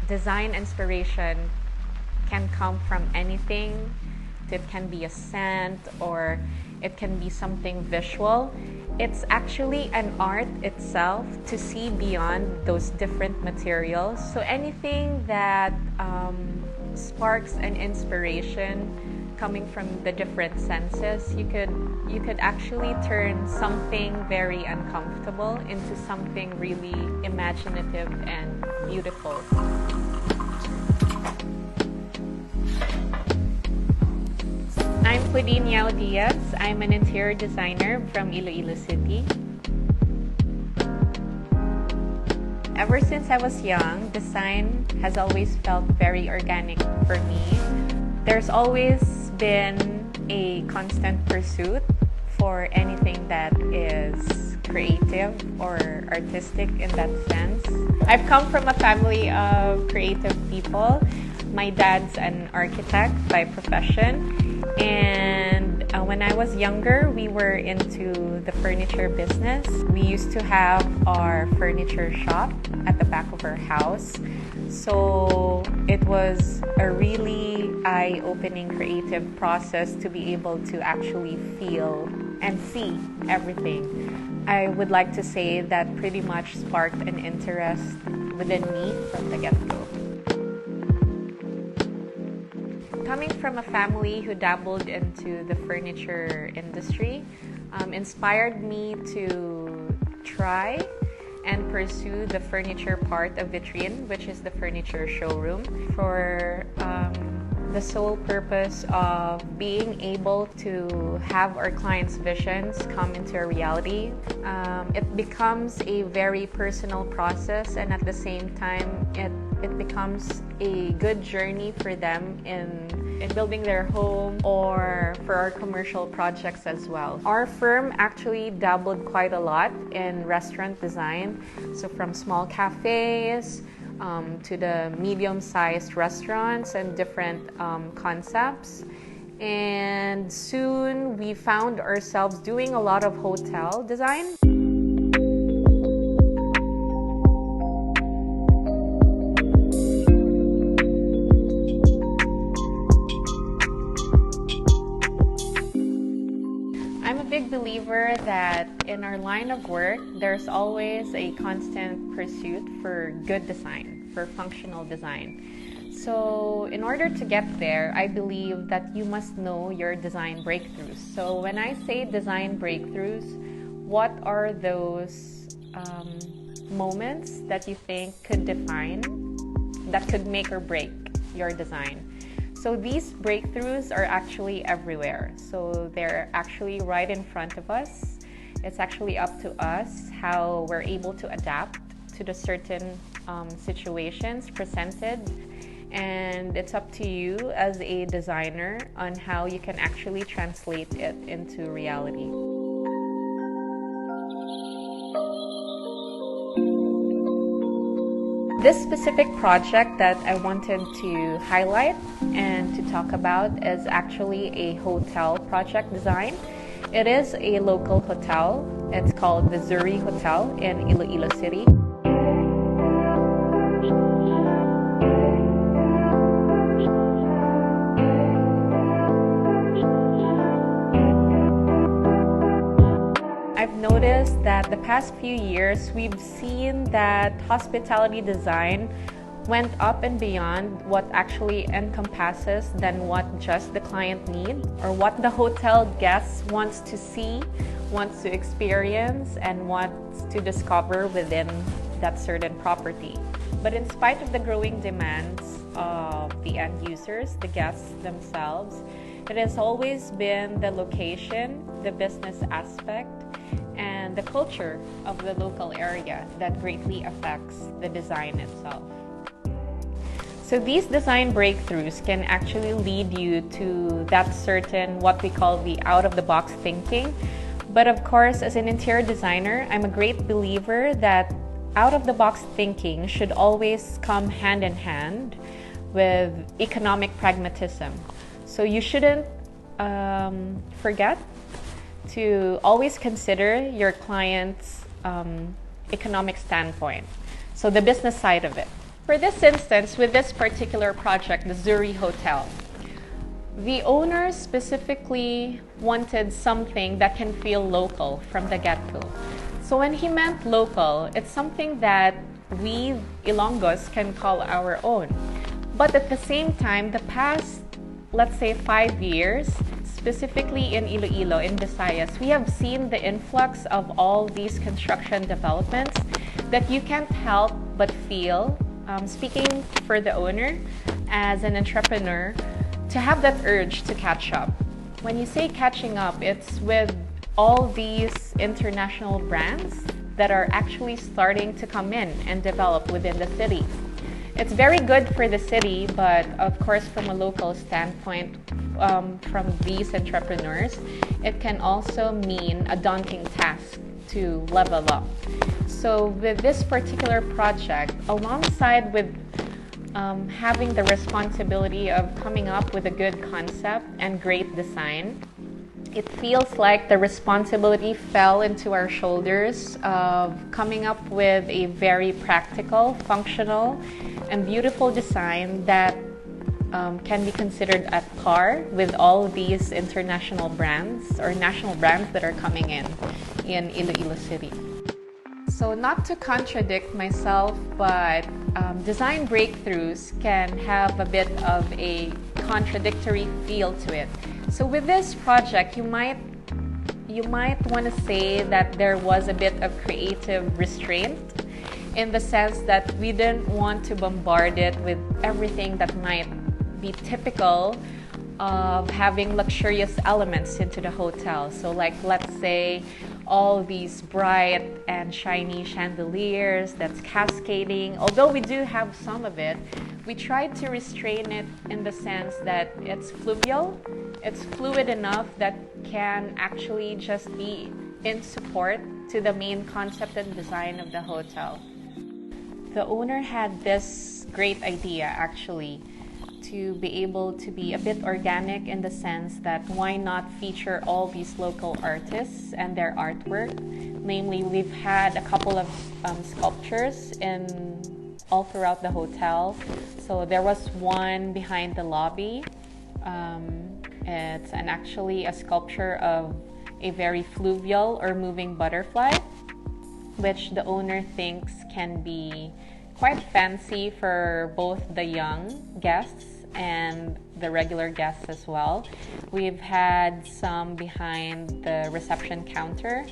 design inspiration can come from anything. It can be a scent or it can be something visual. It's actually an art itself to see beyond those different materials. So anything that sparks an inspiration coming from the different senses, you could actually turn something very uncomfortable into something really imaginative and beautiful. I'm Claudine Diez. I'm an interior designer from Iloilo City. Ever since I was young, design has always felt very organic for me. There's always been a constant pursuit for anything that is creative or artistic in that sense. I've come from a family of creative people. My dad's an architect by profession, and when I was younger, we were into the furniture business. We used to have our furniture shop at the back of our house. So it was a really eye-opening creative process to be able to actually feel and see everything. I would like to say that pretty much sparked an interest within me from the get-go. Coming from a family who dabbled into the furniture industry inspired me to try and pursue the furniture part of Vitrine, which is the furniture showroom, for the sole purpose of being able to have our clients' visions come into a reality. It becomes a very personal process, and at the same time, it becomes a good journey for them in building their home or for our commercial projects as well. Our firm actually dabbled quite a lot in restaurant design, so from small cafes to the medium-sized restaurants and different concepts. And soon we found ourselves doing a lot of hotel design. I'm a big believer that in our line of work, there's always a constant pursuit for good design, for functional design. So in order to get there, I believe that you must know your design breakthroughs. So when I say design breakthroughs, what are those moments that you think could define, that could make or break your design? So these breakthroughs are actually everywhere. So they're actually right in front of us. It's actually up to us how we're able to adapt to the certain situations presented. And it's up to you as a designer on how you can actually translate it into reality. This specific project that I wanted to highlight and to talk about is actually a hotel project design. It is a local hotel. It's called the Zuri Hotel in Iloilo City. I've noticed that the past few years, we've seen that hospitality design went up and beyond what actually encompasses than what just the client needs or what the hotel guest wants to see, wants to experience, and wants to discover within that certain property. But in spite of the growing demands of the end users, the guests themselves, it has always been the location, the business aspect, and the culture of the local area that greatly affects the design itself. So these design breakthroughs can actually lead you to that certain, what we call the out-of-the-box thinking. But of course, as an interior designer, I'm a great believer that out-of-the-box thinking should always come hand in hand with economic pragmatism. So you shouldn't forget to always consider your client's economic standpoint, so the business side of it. For this instance, with this particular project, the Zuri Hotel, the owner specifically wanted something that can feel local from the get-go. So when he meant local, it's something that we Ilonggos can call our own. But at the same time, the past, let's say 5 years, specifically in Iloilo, in Visayas, we have seen the influx of all these construction developments that you can't help but feel, speaking for the owner as an entrepreneur, to have that urge to catch up. When you say catching up, it's with all these international brands that are actually starting to come in and develop within the city. It's very good for the city, but of course from a local standpoint, from these entrepreneurs, it can also mean a daunting task to level up. So with this particular project, alongside with having the responsibility of coming up with a good concept and great design, it feels like the responsibility fell into our shoulders of coming up with a very practical, functional, and beautiful design that can be considered at par with all these international brands or national brands that are coming in Iloilo City. So not to contradict myself, but design breakthroughs can have a bit of a contradictory feel to it. So with this project, you might want to say that there was a bit of creative restraint, in the sense that we didn't want to bombard it with everything that might be typical of having luxurious elements into the hotel. So like, let's say all these bright and shiny chandeliers that's cascading. Although we do have some of it, we tried to restrain it in the sense that it's fluvial, it's fluid enough that can actually just be in support to the main concept and design of the hotel. The owner had this great idea actually, to be able to be a bit organic in the sense that why not feature all these local artists and their artwork. Namely, we've had a couple of sculptures all throughout the hotel. So there was one behind the lobby. It's actually a sculpture of a very fluvial or moving butterfly, which the owner thinks can be quite fancy for both the young guests and the regular guests as well. We've had some behind the reception counter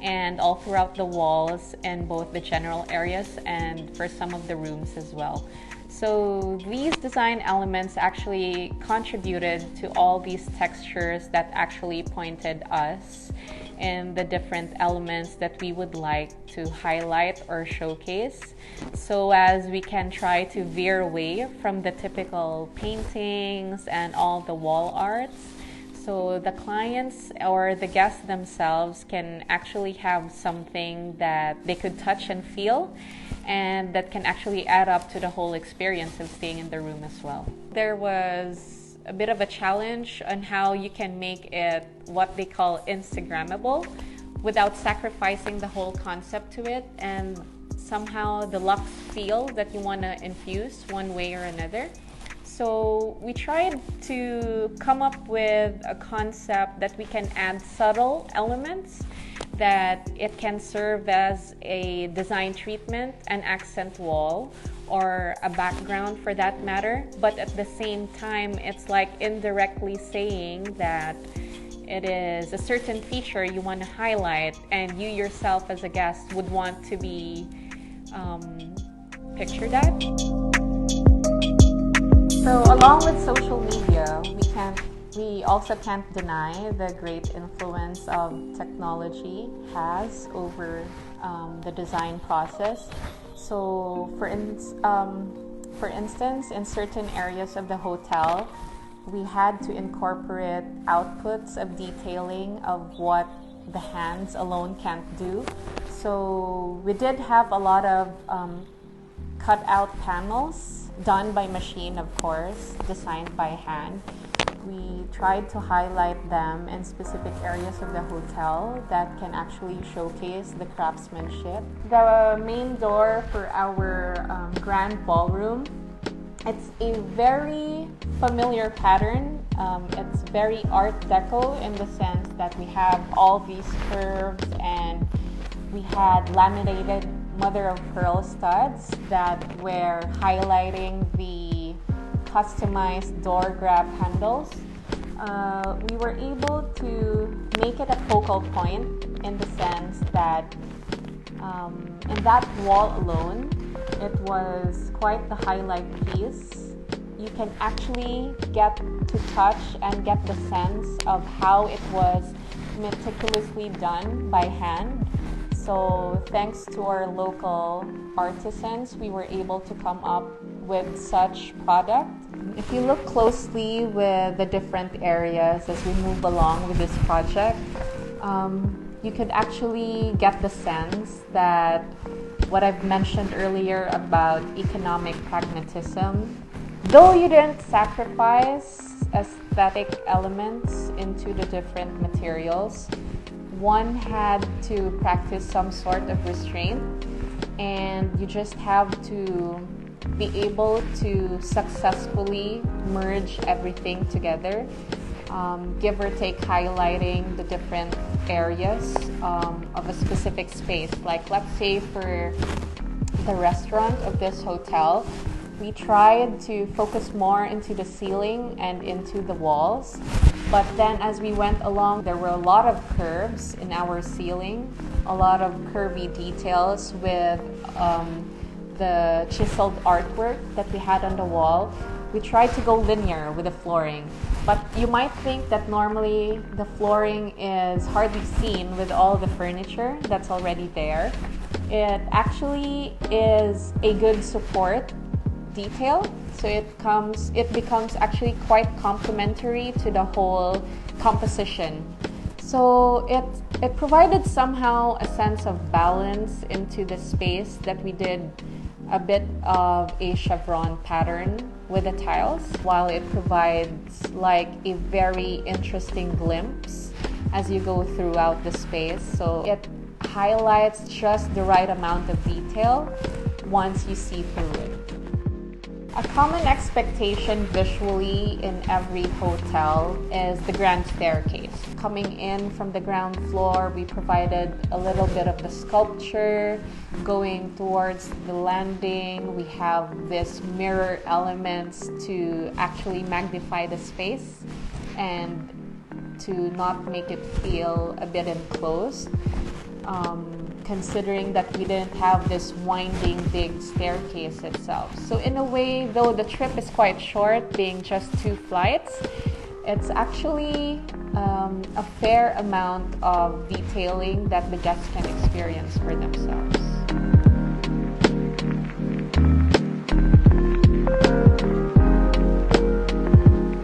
and all throughout the walls in both the general areas and for some of the rooms as well. So these design elements actually contributed to all these textures that actually pointed us in the different elements that we would like to highlight or showcase, so as we can try to veer away from the typical paintings and all the wall arts, so the clients or the guests themselves can actually have something that they could touch and feel, and that can actually add up to the whole experience of staying in the room as well. There was a bit of a challenge on how you can make it what they call Instagrammable without sacrificing the whole concept to it and somehow the luxe feel that you want to infuse one way or another. So we tried to come up with a concept that we can add subtle elements, that it can serve as a design treatment, an accent wall, or a background for that matter, but at the same time it's like indirectly saying that it is a certain feature you want to highlight and you yourself as a guest would want to be pictured at. So along with social media, we also can't deny the great influence of technology has over the design process. So for instance, in certain areas of the hotel, we had to incorporate outputs of detailing of what the hands alone can't do. So we did have a lot of cut out panels done by machine, of course, designed by hand. We tried to highlight them in specific areas of the hotel that can actually showcase the craftsmanship. The main door for our grand ballroom, it's a very familiar pattern. It's very Art Deco in the sense that we have all these curves, and we had laminated mother of pearl studs that were highlighting the customized door grab handles. We were able to make it a focal point in the sense that in that wall alone, it was quite the highlight piece. You can actually get to touch and get the sense of how it was meticulously done by hand. So thanks to our local artisans, we were able to come up with such product. If you look closely with the different areas as we move along with this project, you could actually get the sense that what I've mentioned earlier about economic pragmatism, though you didn't sacrifice aesthetic elements into the different materials, one had to practice some sort of restraint, and you just have to be able to successfully merge everything together, give or take highlighting the different areas of a specific space. Like, let's say for the restaurant of this hotel, we tried to focus more into the ceiling and into the walls. But then as we went along, there were a lot of curves in our ceiling, a lot of curvy details with the chiseled artwork that we had on the wall. We tried to go linear with the flooring. But you might think that normally the flooring is hardly seen with all the furniture that's already there. It actually is a good support detail, so it becomes actually quite complementary to the whole composition. So it provided somehow a sense of balance into the space that we did a bit of a chevron pattern with the tiles, while it provides like a very interesting glimpse as you go throughout the space. So it highlights just the right amount of detail once you see through it. A common expectation visually in every hotel is the grand staircase. Coming in from the ground floor, we provided a little bit of the sculpture. Going towards the landing, we have this mirror elements to actually magnify the space and to not make it feel a bit enclosed. Considering that we didn't have this winding big staircase itself. So in a way, though the trip is quite short, being just 2 flights, it's actually a fair amount of detailing that the guests can experience for themselves.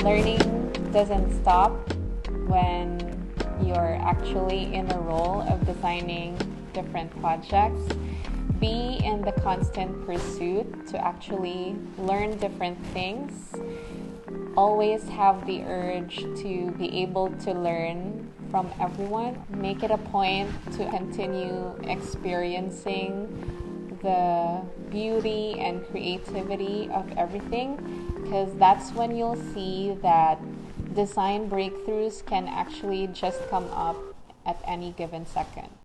Learning doesn't stop when you're actually in a role of designing different projects. Be in the constant pursuit to actually learn different things. Always have the urge to be able to learn from everyone. Make it a point to continue experiencing the beauty and creativity of everything, because that's when you'll see that design breakthroughs can actually just come up at any given second.